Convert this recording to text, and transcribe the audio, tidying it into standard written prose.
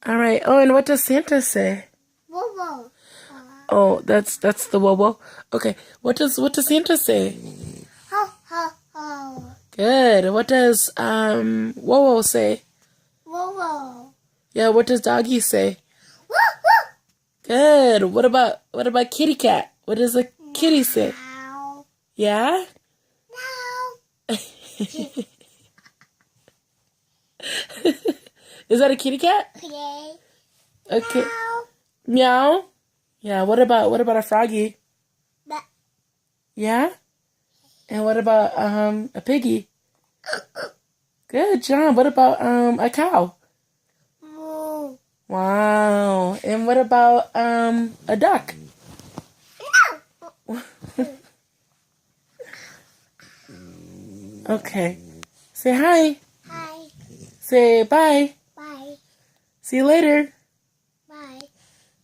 All right. Oh, and what does Santa say? Whoa. Oh, that's the whoa. Okay. What does Santa say? Ho, ho, ho. Good. What does whoa say? Whoa. Yeah, what does doggy say? Woo, woo. Good. What about kitty cat? What does a kitty say? Meow. Yeah? Meow. Is that a kitty cat? Okay. Okay. Meow. Meow. Yeah, what about a froggy? Ba- Yeah? And what about a piggy? Good job. What about a cow? Moo. Wow. And what about a duck? Okay. Say hi. Hi. Say bye. Bye. See you later.